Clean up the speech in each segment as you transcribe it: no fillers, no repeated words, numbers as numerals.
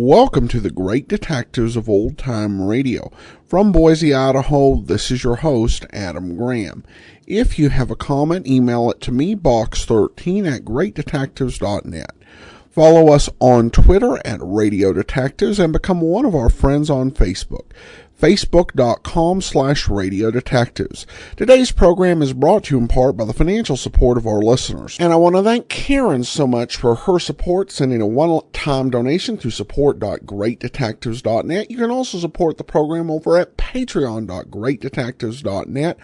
Welcome to the Great Detectives of Old Time Radio. From Boise, Idaho, this is your host, Adam Graham. If you have a comment, email it to me, box13@greatdetectives.net. Follow us on Twitter at Radio Detectives and become one of our friends on Facebook. Facebook.com/Radio Detectives. Today's program is brought to you in part by the financial support of our listeners. And I want to thank Karen so much for her support, sending a one-time donation through support.greatdetectives.net. You can also support the program over at patreon.greatdetectives.net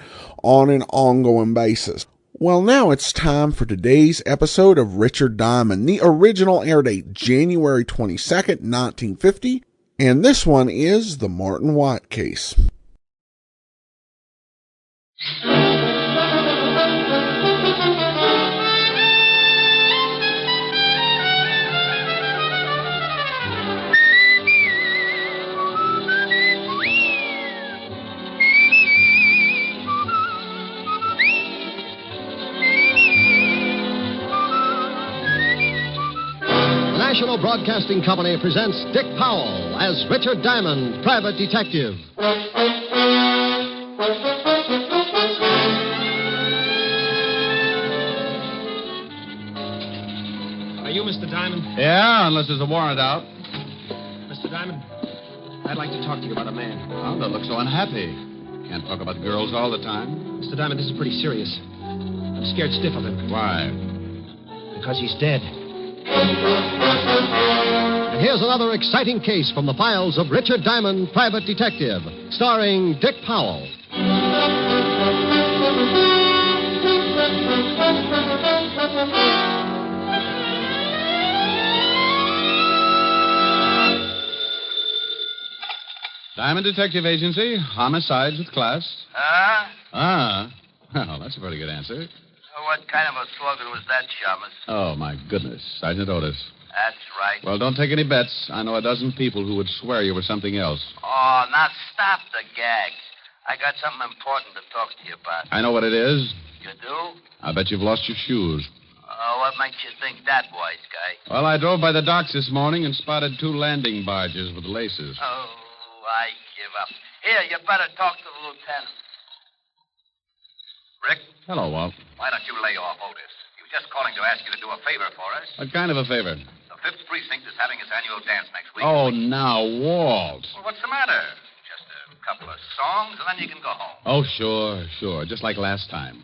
on an ongoing basis. Well, now it's time for today's episode of Richard Diamond. The original air date, January 22nd, 1950. And this one is the Martin White case. National Broadcasting Company presents Dick Powell as Richard Diamond, Private Detective. Are you Mr. Diamond? Yeah, unless there's a warrant out. Mr. Diamond, I'd like to talk to you about a man. Oh, don't look so unhappy. Can't talk about girls all the time. Mr. Diamond, this is pretty serious. I'm scared stiff of him. Why? Because he's dead. And here's another exciting case from the files of Richard Diamond, Private Detective, starring Dick Powell. Diamond Detective Agency, homicides with class. Well, that's a pretty good answer. What kind of a slogan was that, Shamus? Oh, my goodness. Sergeant Otis. That's right. Well, don't take any bets. I know a dozen people who would swear you were something else. Oh, now stop the gags. I got something important to talk to you about. I know what it is. You do? I bet you've lost your shoes. Oh, what makes you think that, wise guy? Well, I drove by the docks this morning and spotted 2 landing barges with laces. Oh, I give up. Here, you better talk to the lieutenant. Rick? Hello, Walt. Why don't you lay off Otis? He was just calling to ask you to do a favor for us. What kind of a favor? The 5th Precinct is having its annual dance next week. Oh, now, Walt. Well, what's the matter? Just a couple of songs, and then you can go home. Oh, sure. Just like last time.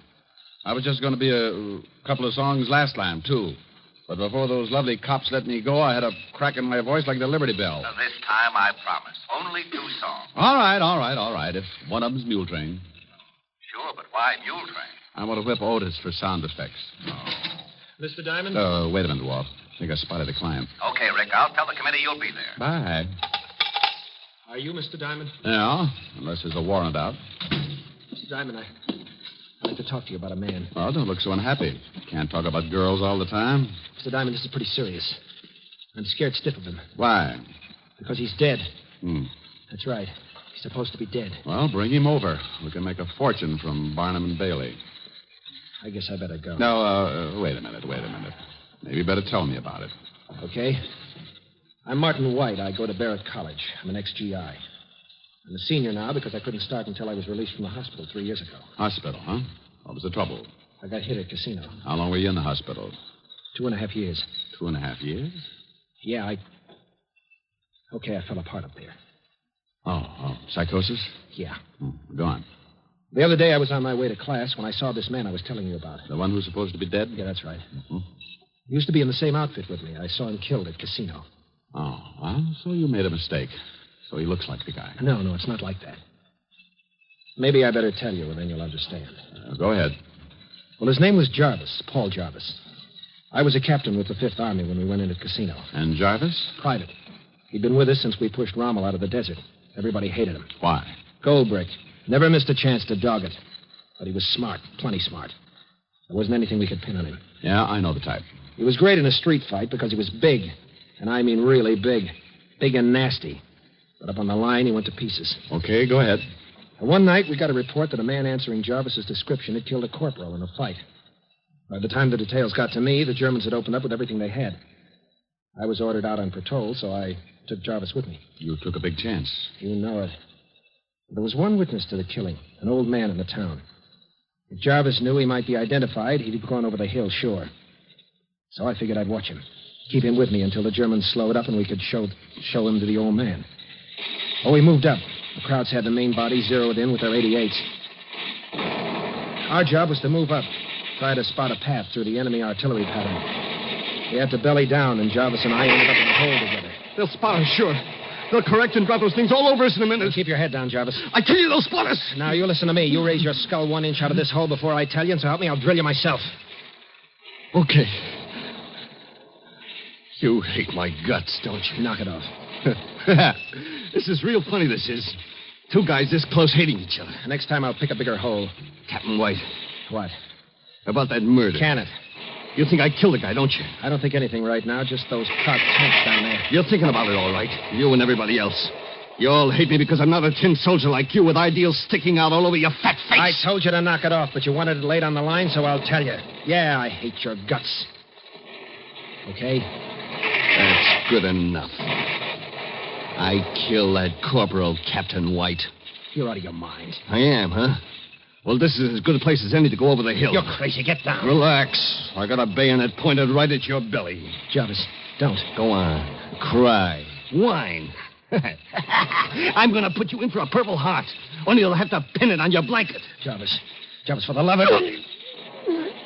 I was just going to be a couple of songs last time, too. But before those lovely cops let me go, I had a crack in my voice like the Liberty Bell. Now, this time, I promise. Only 2 songs. All right. If one of them's Mule Train. Sure, but why Mule Train? I want to whip Otis for sound effects. Oh. Mr. Diamond? Wait a minute, Walt. I think I spotted a client. Okay, Rick, I'll tell the committee you'll be there. Bye. Are you Mr. Diamond? Yeah, unless there's a warrant out. Mr. Diamond, I'd like to talk to you about a man. Oh, don't look so unhappy. Can't talk about girls all the time. Mr. Diamond, this is pretty serious. I'm scared stiff of him. Why? Because he's dead. Hmm. That's right. He's supposed to be dead. Well, bring him over. We can make a fortune from Barnum and Bailey. I guess I better go. No, wait a minute. Maybe you better tell me about it. Okay. I'm Martin White. I go to Barrett College. I'm an ex-GI. I'm a senior now because I couldn't start until I was released from the hospital 3 years ago. Hospital, huh? What was the trouble? I got hit at a casino. How long were you in the hospital? 2.5 years. 2.5 years? Yeah, Okay, I fell apart up there. Oh, psychosis? Yeah. Go on. The other day I was on my way to class when I saw this man I was telling you about. The one who's supposed to be dead? Yeah, that's right. Mm-hmm. He used to be in the same outfit with me. I saw him killed at casino. Oh, well, so you made a mistake. So he looks like the guy. No, it's not like that. Maybe I better tell you, and then you'll understand. Go ahead. Well, his name was Jarvis, Paul Jarvis. I was a captain with the 5th Army when we went into casino. And Jarvis? Private. He'd been with us since we pushed Rommel out of the desert. Everybody hated him. Why? Gold brick. Never missed a chance to dog it. But he was smart, plenty smart. There wasn't anything we could pin on him. Yeah, I know the type. He was great in a street fight because he was big. And I mean really big. Big and nasty. But up on the line, he went to pieces. Okay, go ahead. And one night, we got a report that a man answering Jarvis's description had killed a corporal in a fight. By the time the details got to me, the Germans had opened up with everything they had. I was ordered out on patrol, so I Took Jarvis with me. You took a big chance. You know it. There was one witness to the killing, an old man in the town. If Jarvis knew he might be identified, he'd have gone over the hill, sure. So I figured I'd watch him. Keep him with me until the Germans slowed up and we could show him to the old man. Oh, we moved up. The Krauts had the main body zeroed in with their 88s. Our job was to move up, try to spot a path through the enemy artillery pattern. We had to belly down, and Jarvis and I ended up in a hole together. They'll spot us, sure. They'll correct and drop those things all over us in a minute. Keep your head down, Jarvis. I tell you, they'll spot us. Now, you listen to me. You raise your skull 1 inch out of this hole before I tell you, and so help me, I'll drill you myself. Okay. You hate my guts, don't you? Knock it off. This is real funny, this is. 2 guys this close hating each other. Next time I'll pick a bigger hole. Captain White, What? about that murder. Can it? You think I killed the guy, don't you? I don't think anything right now, just those Kraut tanks down there. You're thinking about it all right. You and everybody else. You all hate me because I'm not a tin soldier like you with ideals sticking out all over your fat face. I told you to knock it off, but you wanted it laid on the line, so I'll tell you. Yeah, I hate your guts. Okay? That's good enough. I killed that corporal, Captain White. You're out of your mind. I am, huh? Well, this is as good a place as any to go over the hill. You're crazy. Get down. Relax. I got a bayonet pointed right at your belly. Jarvis, don't. Go on. Cry. Whine. I'm going to put you in for a Purple Heart. Only you'll have to pin it on your blanket. Jarvis, for the love of...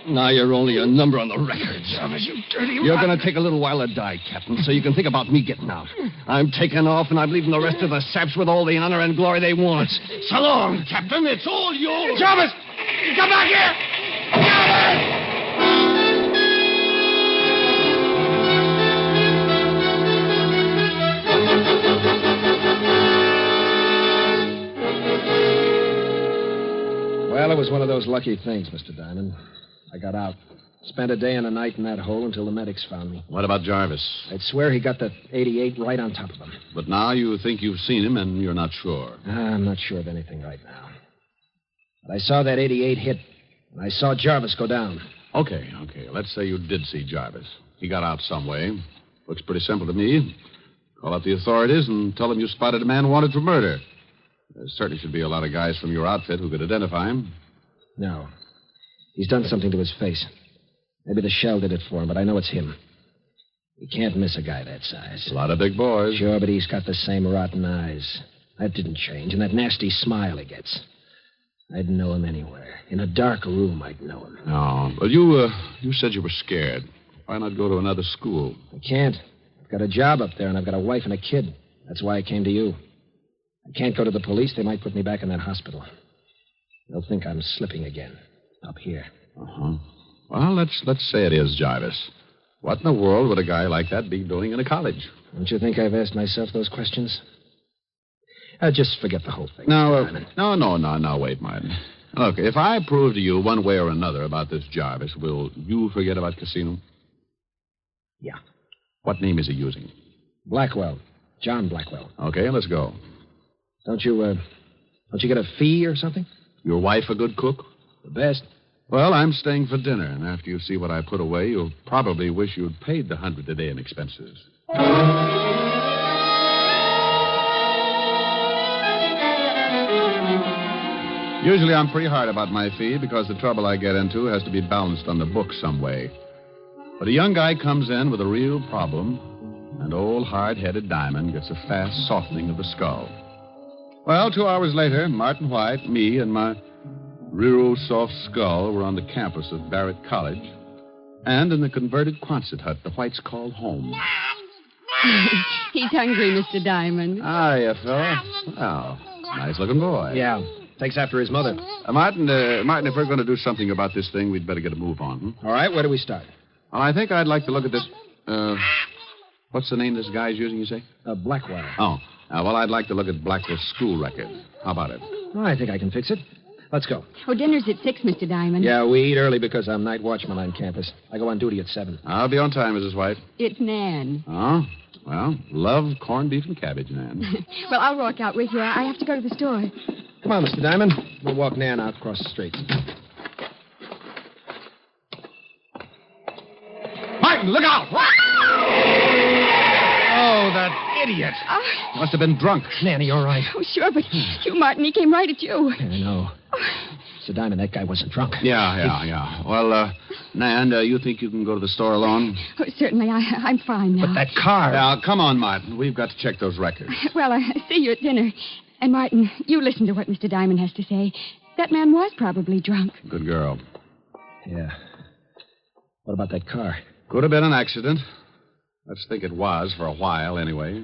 Now you're only a number on the record. Jarvis, you dirty... You're going to take a little while to die, Captain, so you can think about me getting out. I'm taking off, and I'm leaving the rest of the saps with all the honor and glory they want. So long, Captain. It's all yours. Jarvis! Come back here! Jarvis! Well, it was one of those lucky things, Mr. Diamond. I got out. Spent a day and a night in that hole until the medics found me. What about Jarvis? I'd swear he got the 88 right on top of him. But now you think you've seen him and you're not sure. I'm not sure of anything right now. But I saw that 88 hit, and I saw Jarvis go down. Okay. Let's say you did see Jarvis. He got out some way. Looks pretty simple to me. Call up the authorities and tell them you spotted a man wanted for murder. There certainly should be a lot of guys from your outfit who could identify him. No. He's done something to his face. Maybe the shell did it for him, but I know it's him. You can't miss a guy that size. A lot of big boys. Sure, but he's got the same rotten eyes. That didn't change, and that nasty smile he gets. I'd know him anywhere. In a dark room, I'd know him. No. Well, you said you were scared. Why not go to another school? I can't. I've got a job up there, and I've got a wife and a kid. That's why I came to you. I can't go to the police. They might put me back in that hospital. They'll think I'm slipping again. Up here. Uh-huh. Well, let's say it is Jarvis. What in the world would a guy like that be doing in a college? Don't you think I've asked myself those questions? Just forget the whole thing. No, wait, Martin. Look, if I prove to you one way or another about this Jarvis, will you forget about Casino? Yeah. What name is he using? Blackwell. John Blackwell. Okay, let's go. Don't you get a fee or something? Your wife a good cook? The best. Well, I'm staying for dinner, and after you see what I put away, you'll probably wish you'd paid the $100 a day in expenses. Usually I'm pretty hard about my fee because the trouble I get into has to be balanced on the books some way. But a young guy comes in with a real problem, and old hard-headed Diamond gets a fast softening of the skull. Well, 2 hours later, Martin White, me, and my real soft skull were on the campus of Barrett College, and in the converted Quonset hut the Whites called home. He's hungry, Mr. Diamond. Hiya, fella. Well, nice-looking boy. Yeah. Takes after his mother. Martin, if we're going to do something about this thing, we'd better get a move on. Hmm? All right, where do we start? Well, I think I'd like to look at this... what's the name this guy's using, you say? Blackwell. Oh. Well, I'd like to look at Blackwell's school record. How about it? Well, I think I can fix it. Let's go. Oh, dinner's at 6, Mr. Diamond. Yeah, we eat early because I'm night watchman on campus. I go on duty at 7. I'll be on time, Mrs. White. It's Nan. Oh? Well, love corned beef and cabbage, Nan. Well, I'll walk out with you. I have to go to the store. Come on, Mr. Diamond. We'll walk Nan out across the street. Martin, look out! Oh, that idiot. Oh, Must have been drunk. Nanny, all right. oh, sure, but you, Martin, he came right at you. I know. Mr. Diamond, that guy wasn't drunk. Yeah. Well, Nan, you think you can go to the store alone? Oh, certainly, I'm fine now. But that car. Now, come on, Martin. We've got to check those records. Well, I see you at dinner. And, Martin, you listen to what Mr. Diamond has to say. That man was probably drunk. Good girl. Yeah. What about that car? Could have been an accident. Let's think it was for a while, anyway.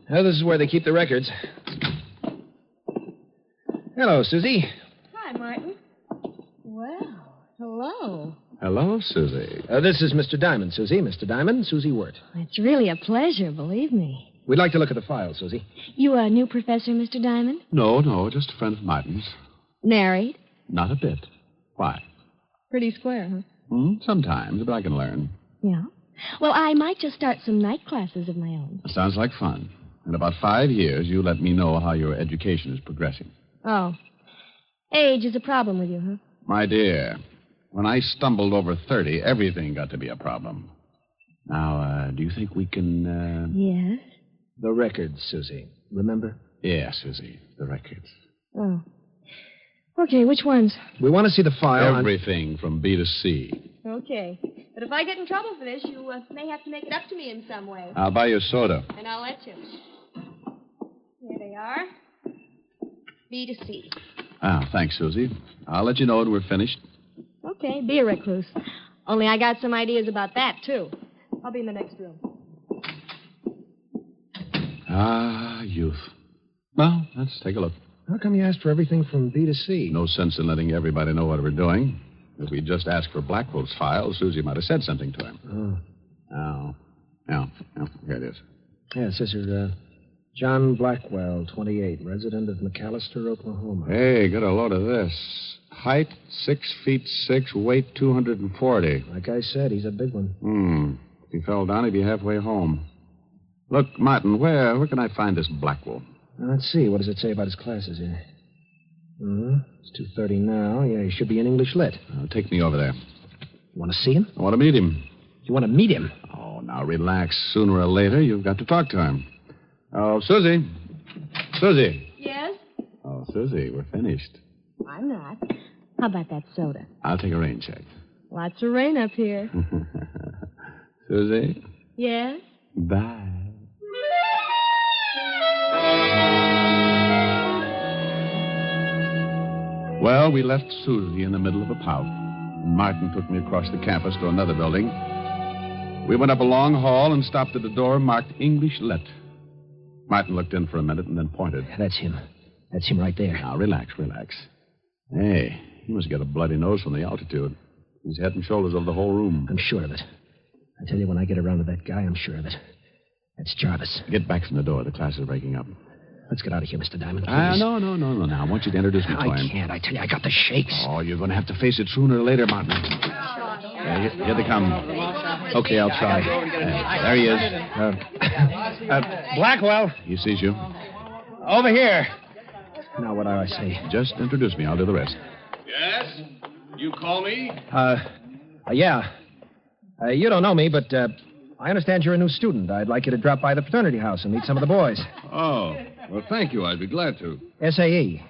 Well, this is where they keep the records. Hello, Susie. Hi, Martin. Well, hello. Hello, Susie. This is Mr. Diamond, Susie. Mr. Diamond, Susie Wirt. It's really a pleasure, believe me. We'd like to look at the file, Susie. You a new professor, Mr. Diamond? No, just a friend of Martin's. Married? Not a bit. Why? Pretty square, huh? Sometimes, but I can learn. Yeah. Well, I might just start some night classes of my own. Sounds like fun. In about 5 years, you let me know how your education is progressing. Oh. Age is a problem with you, huh? My dear, when I stumbled over 30, everything got to be a problem. Now, do you think we can, Yes. The records, Susie. Remember? Yeah, Susie, the records. Oh. Okay, which ones? We want to see the file. Everything from B to C. Okay. But if I get in trouble for this, you may have to make it up to me in some way. I'll buy you a soda. And I'll let you. Here they are. B to C. Thanks, Susie. I'll let you know when we're finished. Okay, be a recluse. Only I got some ideas about that, too. I'll be in the next room. Youth. Well, let's take a look. How come you asked for everything from B to C? No sense in letting everybody know what we're doing. If we just asked for Blackwell's file, Susie might have said something to him. Oh. Yeah, here it is. Yeah, it says here, John Blackwell, 28, resident of McAllister, Oklahoma. Hey, get a load of this. Height, 6'6", weight 240. Like I said, he's a big one. If he fell down, he'd be halfway home. Look, Martin, where can I find this Blackwell? Let's see. What does it say about his classes here? It's 2:30 now. Yeah, he should be in English Lit. Take me over there. You want to see him? I want to meet him. You want to meet him? Oh, now relax. Sooner or later, you've got to talk to him. Oh, Susie. Susie. Yes? Oh, Susie, we're finished. I'm not. How about that soda? I'll take a rain check. Lots of rain up here. Susie? Yes? Bye. Well, we left Susie in the middle of a pout. Martin took me across the campus to another building. We went up a long hall and stopped at a door marked English Lit. Martin looked in for a minute and then pointed. That's him. That's him right there. Now, relax. Hey, he must get a bloody nose from the altitude. He's head and shoulders over the whole room. I'm sure of it. I tell you, when I get around to that guy, I'm sure of it. That's Jarvis. Get back from the door. The class is breaking up. Let's get out of here, Mr. Diamond, please. No. Now, I want you to introduce me to him. I can't. I tell you, I got the shakes. Oh, you're going to have to face it sooner or later, Martin. Here they come. Okay, I'll try. There he is. Blackwell. He sees you. Over here. Now, what do I say? Just introduce me. I'll do the rest. Yes? You call me? Yeah. You don't know me, but I understand you're a new student. I'd like you to drop by the fraternity house and meet some of the boys. Oh, well, thank you. I'd be glad to. SAE.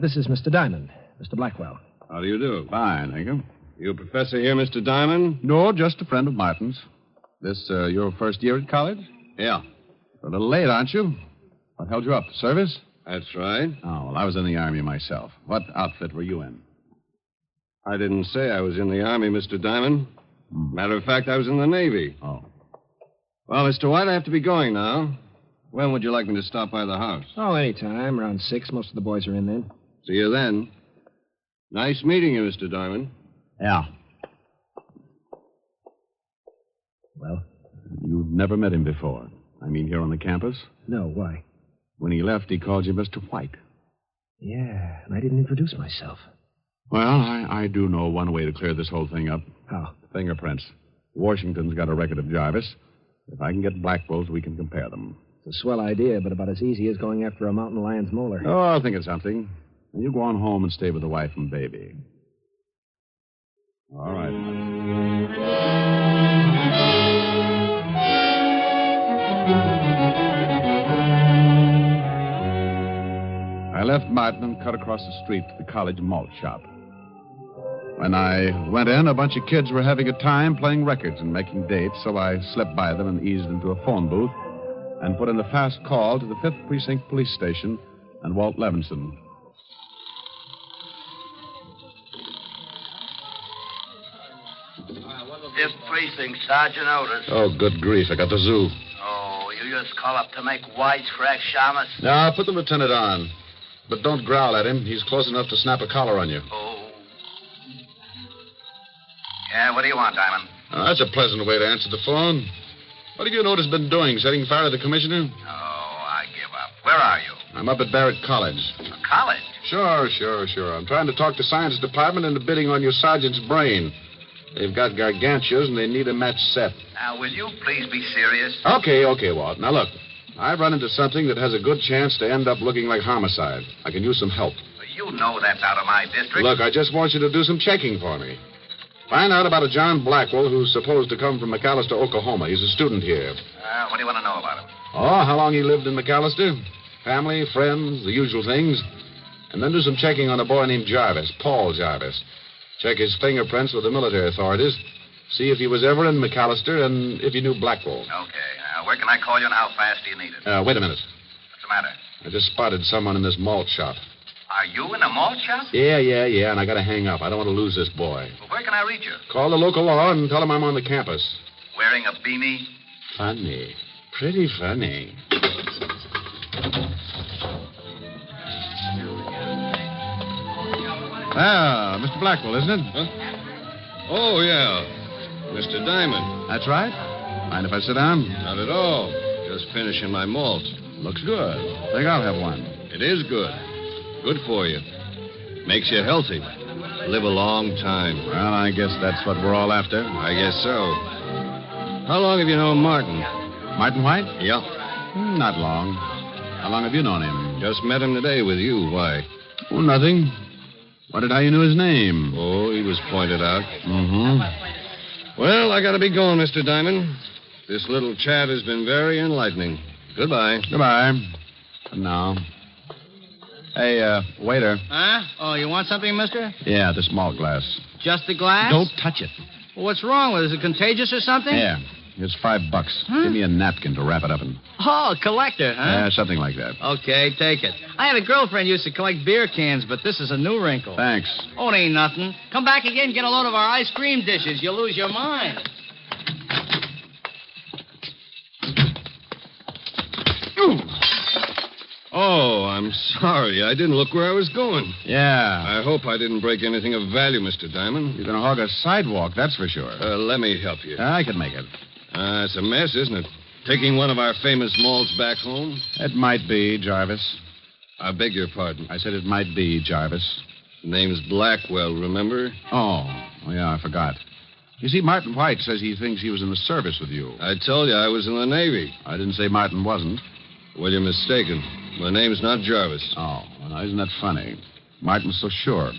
This is Mr. Diamond, Mr. Blackwell. How do you do? Fine, thank you. You a professor here, Mr. Diamond? No, just a friend of Martin's. This your first year at college? Yeah. A little late, aren't you? What held you up? Service? That's right. Oh, well, I was in the Army myself. What outfit were you in? I didn't say I was in the Army, Mr. Diamond. Matter of fact, I was in the Navy. Oh. Well, Mr. White, I have to be going now. When would you like me to stop by the house? Oh, anytime. Around 6. Most of the boys are in then. See you then. Nice meeting you, Mr. Diamond. Yeah. Well? You've never met him before. I mean, here on the campus? No, why? When he left, he called you Mr. White. Yeah, and I didn't introduce myself. Well, I do know one way to clear this whole thing up. How? Fingerprints. Washington's got a record of Jarvis. If I can get Blackwell's, we can compare them. It's a swell idea, but about as easy as going after a mountain lion's molar. Oh, I'll think of something. And you go on home and stay with the wife and baby. All right. I left Martin and cut across the street to the college malt shop. When I went in, a bunch of kids were having a time playing records and making dates, so I slipped by them and eased into a phone booth and put in a fast call to the 5th Precinct Police Station and Walt Levinson. Fifth Precinct, Sergeant Otis. Oh, good grief. I got the zoo. Oh, you just call up to make wisecrack, Shamus? Now, put the lieutenant on. But don't growl at him. He's close enough to snap a collar on you. Oh. Yeah, what do you want, Diamond? That's a pleasant way to answer the phone. What have you and Otis been doing? Setting fire to the commissioner? Oh, I give up. Where are you? I'm up at Barrett College. College? Sure. I'm trying to talk the science department into bidding on your sergeant's brain. They've got gargantuas, and they need a match set. Now, will you please be serious? Okay, Walt. Now, look. I've run into something that has a good chance to end up looking like homicide. I can use some help. You know that's out of my district. Look, I just want you to do some checking for me. Find out about a John Blackwell who's supposed to come from McAllister, Oklahoma. He's a student here. What do you want to know about him? Oh, how long he lived in McAllister? Family, friends, the usual things. And then do some checking on a boy named Jarvis, Paul Jarvis. Check his fingerprints with the military authorities. See if he was ever in McAllister and if he knew Blackwell. Okay. Where can I call you and how fast do you need it? Wait a minute. What's the matter? I just spotted someone in this malt shop. Are you in a malt shop? Yeah, and I gotta hang up. I don't want to lose this boy. Well, where can I reach you? Call the local law and tell him I'm on the campus. Wearing a beanie? Funny. Pretty funny. Ah, Mr. Blackwell, isn't it? Huh? Oh, yeah. Mr. Diamond. That's right. Mind if I sit down? Not at all. Just finishing my malt. Looks good. Think I'll have one. It is good. Good for you. Makes you healthy. Live a long time. Well, I guess that's what we're all after. I guess so. How long have you known Martin? Martin White? Yeah. Not long. How long have you known him? Just met him today with you. Why? Oh, nothing. Wondered how you knew his name. Oh, he was pointed out. Mm-hmm. Well, I gotta be going, Mr. Diamond. This little chat has been very enlightening. Goodbye. Goodbye. No. Hey, waiter. Huh? Oh, you want something, mister? Yeah, the small glass. Just the glass? Don't touch it. Well, what's wrong with it? Is it contagious or something? Yeah. It's $5. Huh? Give me a napkin to wrap it up in. Oh, a collector, huh? Yeah, something like that. Okay, take it. I had a girlfriend used to collect beer cans, but this is a new wrinkle. Thanks. Oh, it ain't nothing. Come back again and get a load of our ice cream dishes. You'll lose your mind. Oh, I'm sorry. I didn't look where I was going. Yeah. I hope I didn't break anything of value, Mr. Diamond. You're going to hog a sidewalk, that's for sure. Let me help you. I can make it. It's a mess, isn't it? Taking one of our famous malts back home? It might be, Jarvis. I beg your pardon. I said it might be, Jarvis. Name's Blackwell, remember? Oh, yeah, I forgot. You see, Martin White says he thinks he was in the service with you. I told you I was in the Navy. I didn't say Martin wasn't. Well, you're mistaken. My name's not Jarvis. Oh, well, now, isn't that funny? Martin's so sure.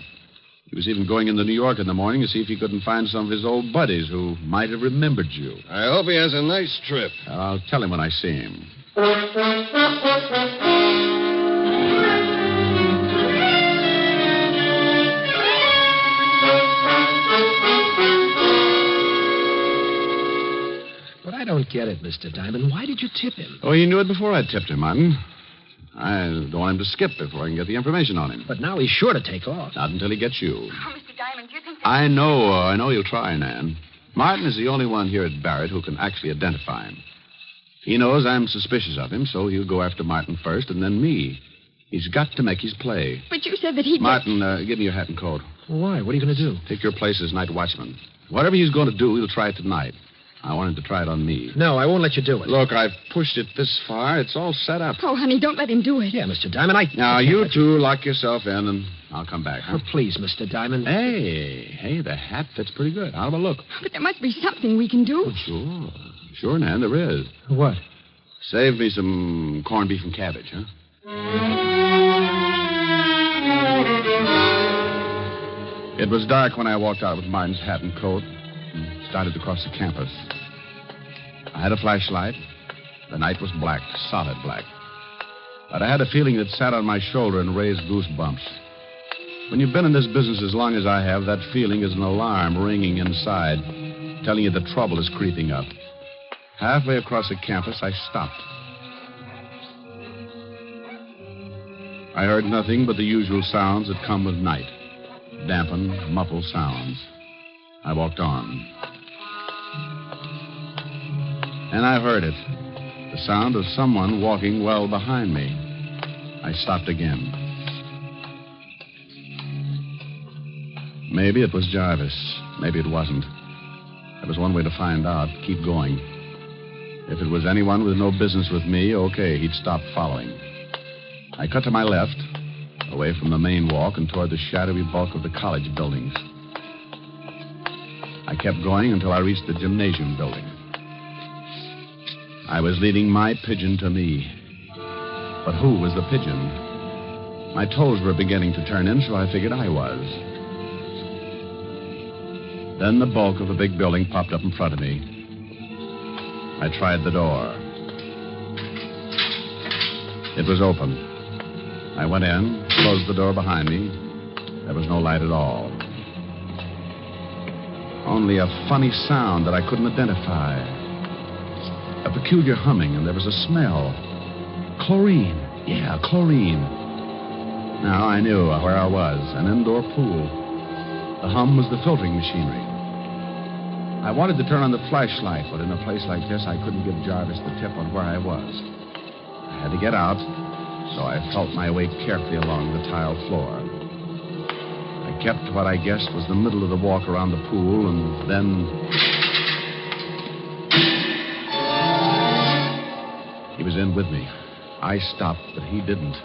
He was even going into New York in the morning to see if he couldn't find some of his old buddies who might have remembered you. I hope he has a nice trip. I'll tell him when I see him. But I don't get it, Mr. Diamond. Why did you tip him? Oh, he knew it before I tipped him, Martin. I don't want him to skip before I can get the information on him. But now he's sure to take off. Not until he gets you. Oh, Mr. Diamond, do you think that... I know he'll try, Nan. Martin is the only one here at Barrett who can actually identify him. He knows I'm suspicious of him, so he'll go after Martin first and then me. He's got to make his play. But you said that he'd... Martin, give me your hat and coat. Why? What are you going to do? Take your place as night watchman. Whatever he's going to do, he'll try it tonight. I want him to try it on me. No, I won't let you do it. Look, I've pushed it this far. It's all set up. Oh, honey, don't let him do it. Yeah, Mr. Diamond, Now, you two lock yourself in, and I'll come back, huh? Oh, please, Mr. Diamond. Hey, the hat fits pretty good. How about a look? But there must be something we can do. Oh, sure, Nan, there is. What? Save me some corned beef and cabbage, huh? It was dark when I walked out with Martin's hat and coat and started to cross the campus. I had a flashlight. The night was black, solid black. But I had a feeling that sat on my shoulder and raised goosebumps. When you've been in this business as long as I have, that feeling is an alarm ringing inside, telling you that trouble is creeping up. Halfway across the campus, I stopped. I heard nothing but the usual sounds that come with night. Dampened, muffled sounds. I walked on. And I heard it. The sound of someone walking well behind me. I stopped again. Maybe it was Jarvis. Maybe it wasn't. There was one way to find out. Keep going. If it was anyone with no business with me, okay, he'd stop following. I cut to my left, away from the main walk and toward the shadowy bulk of the college buildings. I kept going until I reached the gymnasium building. I was leading my pigeon to me. But who was the pigeon? My toes were beginning to turn in, so I figured I was. Then the bulk of a big building popped up in front of me. I tried the door. It was open. I went in, closed the door behind me. There was no light at all. Only a funny sound that I couldn't identify. A peculiar humming, and there was a smell. Chlorine. Yeah, chlorine. Now I knew where I was, an indoor pool. The hum was the filtering machinery. I wanted to turn on the flashlight, but in a place like this, I couldn't give Jarvis the tip on where I was. I had to get out, so I felt my way carefully along the tiled floor. I kept what I guessed was the middle of the walk around the pool, and then... He was in with me. I stopped, but he didn't.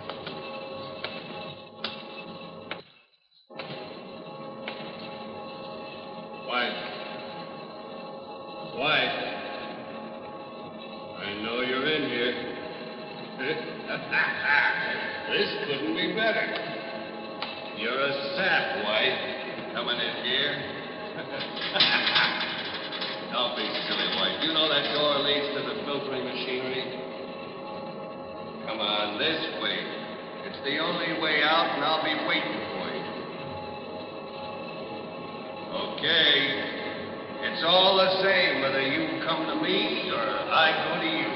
White, I know you're in here. This couldn't be better. You're a sap, White, coming in here. Don't be silly, White. You know that door leads to the filtering machinery. Come on, this way. It's the only way out, and I'll be waiting for you. Okay. It's all the same whether you come to me or I go to you.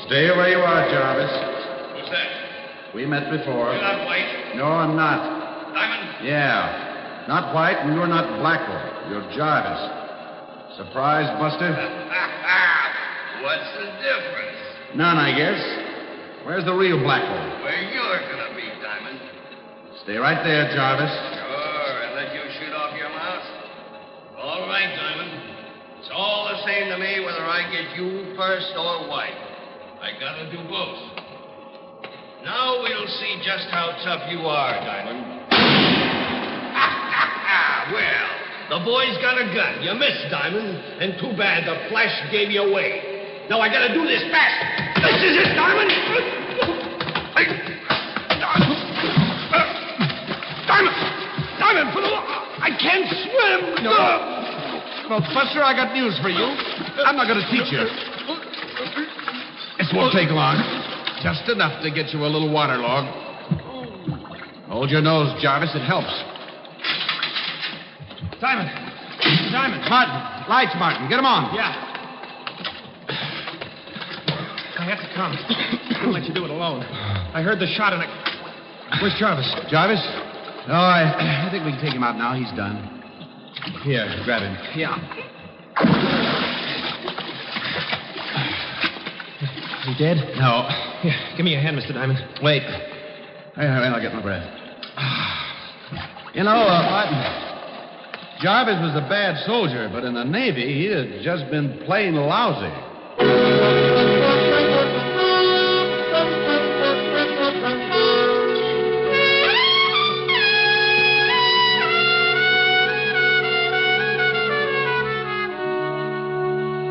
Stay where you are, Jarvis. What's that? We met before. You're not White. No, I'm not. Diamond? Yeah. Not White, and you're not Blackwell. You're Jarvis. Surprise, Buster? What's the difference? None, I guess. Where's the real Blackwell? Where you're gonna be, Diamond. Stay right there, Jarvis. Sure, and let you shoot off your mouth. All right, Diamond. It's all the same to me whether I get you first or White. I gotta do both. Now we'll see just how tough you are, Diamond. Well, the boy's got a gun. You missed, Diamond. And too bad the flash gave you away. Now I gotta do this fast. This is it, Diamond. Diamond, for the law. I can't swim. No. Well, Buster, I got news for you. I'm not going to teach you. This won't take long. Just enough to get you a little waterlogged. Hold your nose, Jarvis. It helps. Simon. Martin. Lights, Martin. Get them on. Yeah. I have to come. Couldn't let you do it alone. I heard the shot and Where's Jarvis? Jarvis? Oh, I think we can take him out now. He's done. Here, grab him. Yeah. Is he dead? No. Here, give me a hand, Mr. Diamond. Wait. Wait, I'll get my breath. You know, Martin, Jarvis was a bad soldier, but in the Navy, he had just been plain lousy.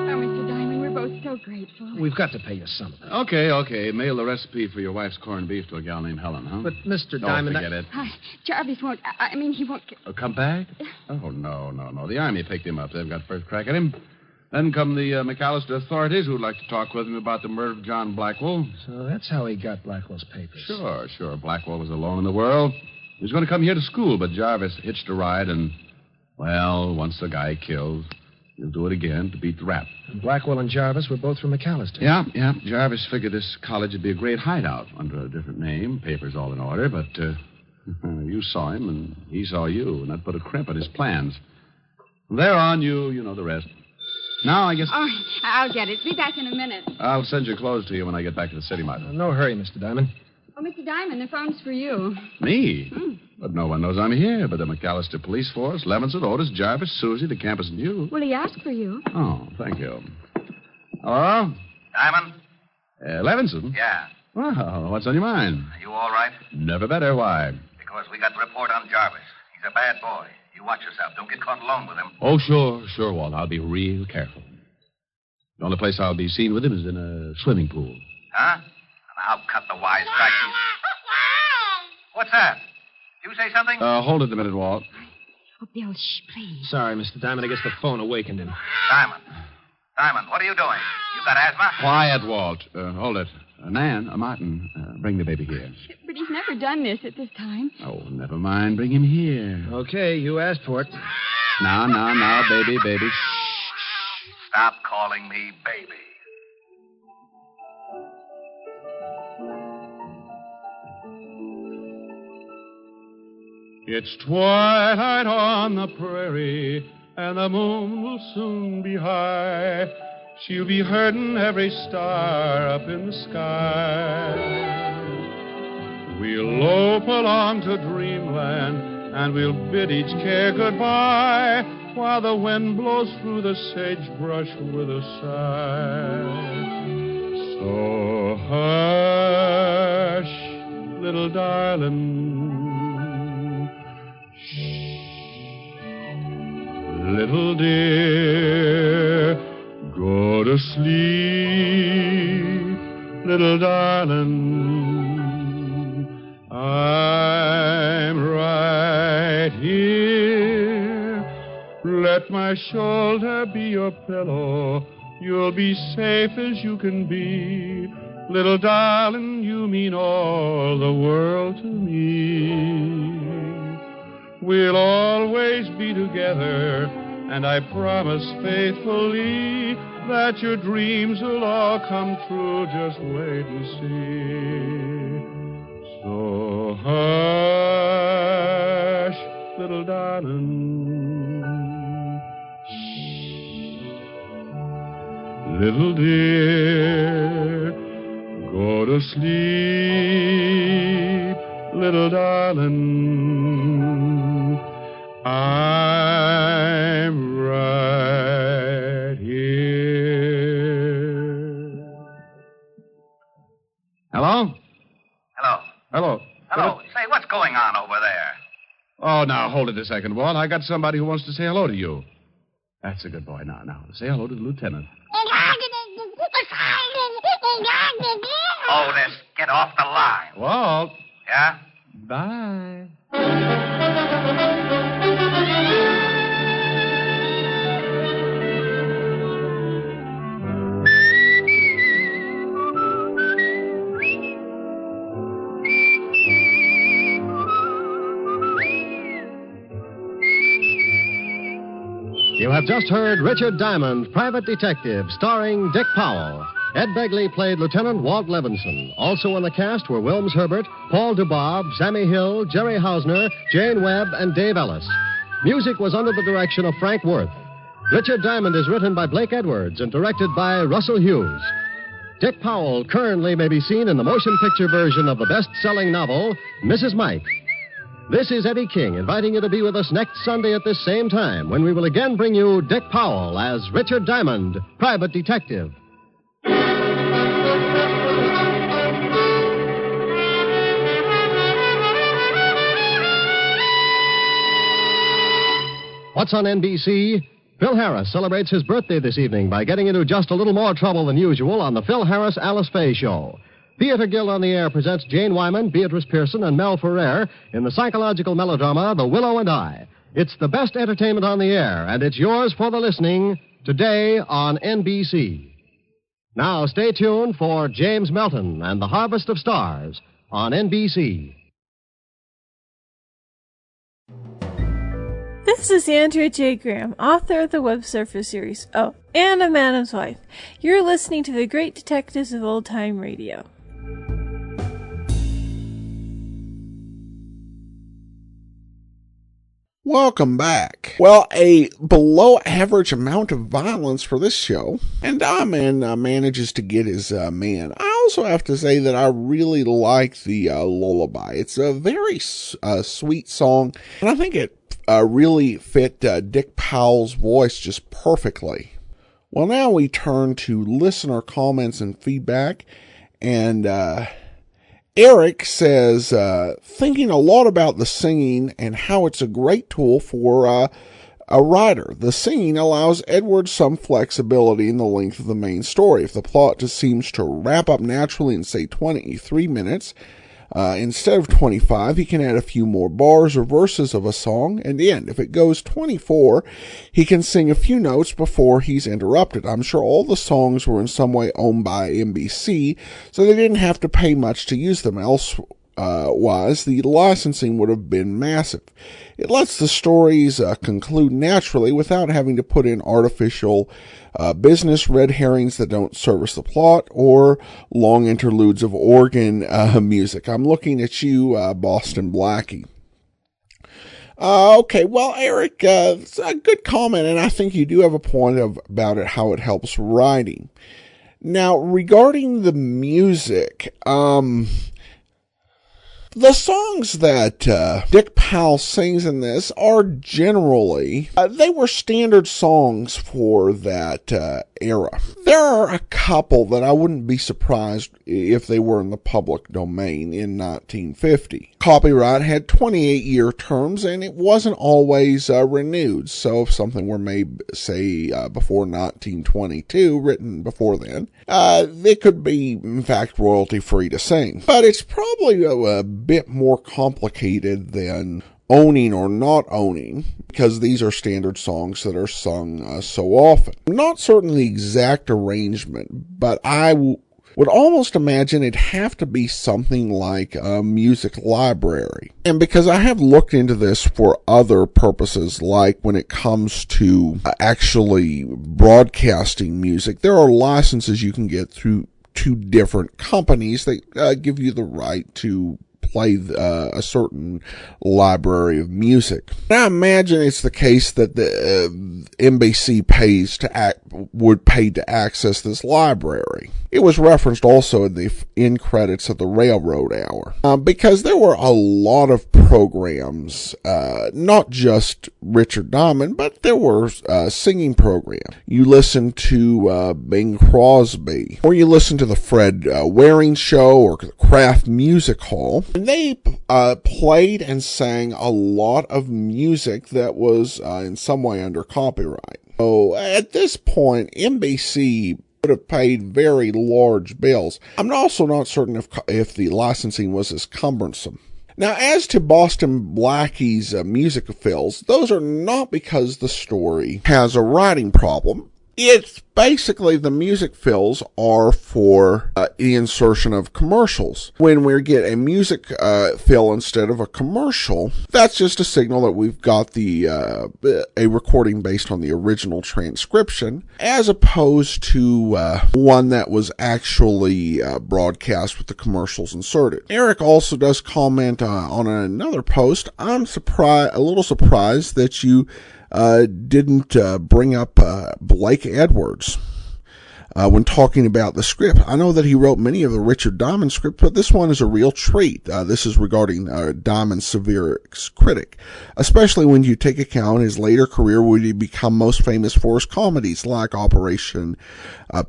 Oh, Mr. Diamond, we're both so grateful. got to pay you something. Okay. Mail the recipe for your wife's corned beef to a gal named Helen, huh? But, Mr. Oh, Diamond... forget it. Jarvis won't... I mean, he won't... Come back? Oh, no. The Army picked him up. They've got first crack at him. Then come the McAllister authorities who'd like to talk with him about the murder of John Blackwell. So that's how he got Blackwell's papers. Sure. Blackwell was alone in the world. He was going to come here to school, but Jarvis hitched a ride and, well, once the guy killed, he'll do it again to beat the rap. And Blackwell and Jarvis were both from McAllister. Yeah. Jarvis figured this college would be a great hideout under a different name, papers all in order, but you saw him and he saw you, and that put a crimp in his plans. From there on, you know the rest. Now, I guess... Oh, I'll get it. Be back in a minute. I'll send your clothes to you when I get back to the city, Martin. No hurry, Mr. Diamond. Oh, Mr. Diamond, the phone's for you. Me? But no one knows I'm here but the McAllister police force, Levinson, Otis, Jarvis, Susie, the campus, and you. Well, he asked for you. Oh, thank you. Hello? Diamond? Levinson? Yeah. Well, what's on your mind? Are you all right? Never better. Why? Because we got the report on Jarvis. He's a bad boy. You watch yourself. Don't get caught alone with him. Oh, sure, Walt. I'll be real careful. The only place I'll be seen with him is in a swimming pool. Huh? Now, cut the wisecracking. What's that? Did you say something? Hold it a minute, Walt. Oh, Bill, shh, please. Sorry, Mr. Diamond. I guess the phone awakened him. Diamond, what are you doing? You got asthma? Quiet, Walt. Hold it. Martin, bring the baby here. But he's never done this at this time. Oh, never mind. Bring him here. Okay, you asked for it. Now, baby. Stop calling me baby. It's twilight on the prairie, and the moon will soon be high. She'll be herding every star up in the sky. We'll lope along to dreamland, and we'll bid each care goodbye, while the wind blows through the sagebrush with a sigh. So hush, little darling. Little dear, go to sleep, little darling. I'm right here. Let my shoulder be your pillow. You'll be safe as you can be. Little darling, you mean all the world to me. We'll always be together, and I promise faithfully that your dreams will all come true. Just wait and see. So hush, little darling. Little dear, go to sleep, little darling. I'm right here. Hello? Hello. Say, what's going on over there? Oh, now, hold it a second, Walt. I got somebody who wants to say hello to you. That's a good boy. Now, say hello to the lieutenant. Otis, get off the line. Walt. Yeah? Bye. You have just heard Richard Diamond, Private Detective, starring Dick Powell. Ed Begley played Lieutenant Walt Levinson. Also in the cast were Wilms Herbert, Paul Dubob, Sammy Hill, Jerry Hausner, Jane Webb, and Dave Ellis. Music was under the direction of Frank Worth. Richard Diamond is written by Blake Edwards and directed by Russell Hughes. Dick Powell currently may be seen in the motion picture version of the best-selling novel, Mrs. Mike. This is Eddie King inviting you to be with us next Sunday at this same time when we will again bring you Dick Powell as Richard Diamond, Private Detective. What's on NBC? Phil Harris celebrates his birthday this evening by getting into just a little more trouble than usual on the Phil Harris Alice Faye Show. Theater Guild on the Air presents Jane Wyman, Beatrice Pearson, and Mel Ferrer in the psychological melodrama The Willow and I. It's the best entertainment on the air, and it's yours for the listening today on NBC. Now stay tuned for James Melton and the Harvest of Stars on NBC. This is Andrea J. Graham, author of the Web Surfer series. Oh, and a Madam's Wife. You're listening to the Great Detectives of Old Time Radio. Welcome back. Well, a below average amount of violence for this show, and Diamond manages to get his man. I also have to say that I really like the lullaby. It's a very sweet song, and I think it really fit Dick Powell's voice just perfectly. Well, now we turn to listener comments and feedback, and Eric says, thinking a lot about the singing and how it's a great tool for a writer. The singing allows Edward some flexibility in the length of the main story. If the plot just seems to wrap up naturally in, say, 23 minutes, instead of 25, he can add a few more bars or verses of a song and end. If it goes 24, he can sing a few notes before he's interrupted. I'm sure all the songs were in some way owned by NBC, so they didn't have to pay much to use them. Elsewise, the licensing would have been massive. It lets the stories conclude naturally without having to put in artificial business red herrings that don't service the plot or long interludes of organ music. I'm looking at you, Boston Blackie. Okay, well, Eric, it's a good comment, and I think you do have a point about it, how it helps writing. Now, regarding the music, the songs that Dick Powell sings in this are generally, they were standard songs for that era. There are a couple that I wouldn't be surprised if they were in the public domain in 1950. Copyright had 28-year terms, and it wasn't always renewed. So if something were made, say, before 1922, written before then, it could be, in fact, royalty-free to sing. But it's probably a bit more complicated than owning or not owning, because these are standard songs that are sung so often. I'm not certain the exact arrangement, but I would almost imagine it'd have to be something like a music library. And because I have looked into this for other purposes, like when it comes to actually broadcasting music, there are licenses you can get through 2 different companies that give you the right to play a certain library of music. Now, I imagine it's the case that the NBC would pay to access this library. It was referenced also in the end credits of the Railroad Hour, because there were a lot of programs, not just Richard Diamond, but there were singing programs. You listen to Bing Crosby, or you listen to the Fred Waring Show, or the Kraft Music Hall. And they played and sang a lot of music that was in some way under copyright. So at this point, NBC would have paid very large bills. I'm also not certain if the licensing was as cumbersome. Now, as to Boston Blackie's music fills, those are not because the story has a writing problem. It's basically the music fills are for the insertion of commercials. When we get a music fill instead of a commercial, that's just a signal that we've got a recording based on the original transcription, as opposed to one that was actually broadcast with the commercials inserted. Eric also does comment on another post. I'm a little surprised that you didn't bring up Blake Edwards. when talking about the script. I know that he wrote many of the Richard Diamond scripts, but this one is a real treat. This is regarding Diamond's severe critic, especially when you take account his later career, where he become most famous for his comedies like Operation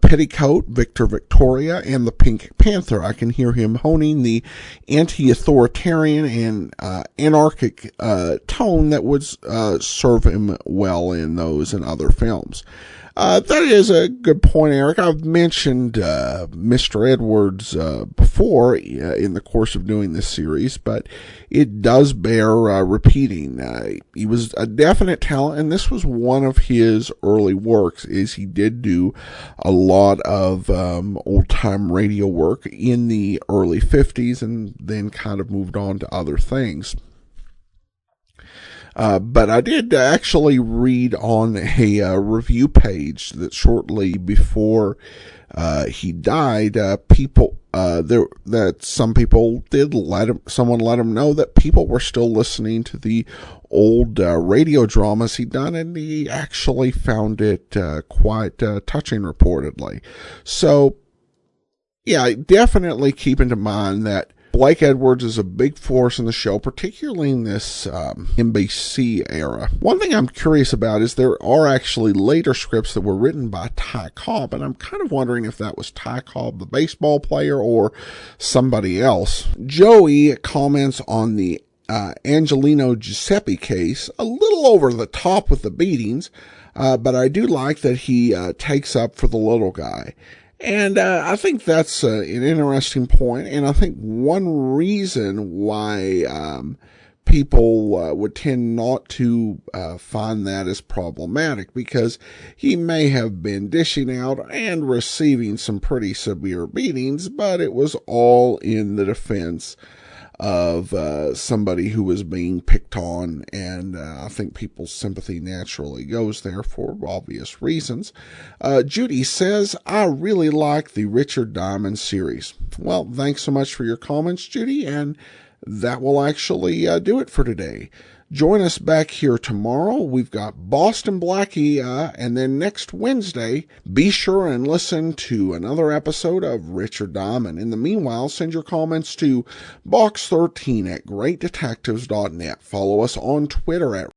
Petticoat, Victor Victoria, and The Pink Panther. I can hear him honing the anti-authoritarian and anarchic tone that would serve him well in those and other films. That is a good point, Eric. I've mentioned Mr. Edwards before in the course of doing this series, but it does bear repeating. He was a definite talent, and this was one of his early works. Is he did do a lot of old-time radio work in the early 50s, and then kind of moved on to other things. But I did actually read on a review page that shortly before he died, that some people did someone let him know that people were still listening to the old radio dramas he'd done, and he actually found it quite touching, reportedly. So, yeah, definitely keep in mind that Blake Edwards is a big force in the show, particularly in this NBC era. One thing I'm curious about is there are actually later scripts that were written by Ty Cobb, and I'm kind of wondering if that was Ty Cobb, the baseball player, or somebody else. Joey comments on the Angelino Giuseppe case, a little over the top with the beatings, but I do like that he takes up for the little guy. And I think that's an interesting point, and I think one reason why people would tend not to find that as problematic, because he may have been dishing out and receiving some pretty severe beatings, but it was all in the defense of somebody who was being picked on, and I think people's sympathy naturally goes there for obvious reasons. Judy says, I really like the Richard Diamond series. Well, thanks so much for your comments, Judy, and that will actually do it for today. Join us back here tomorrow. We've got Boston Blackie, and then next Wednesday, be sure and listen to another episode of Richard Diamond. In the meanwhile, send your comments to box13 at greatdetectives.net. Follow us on Twitter at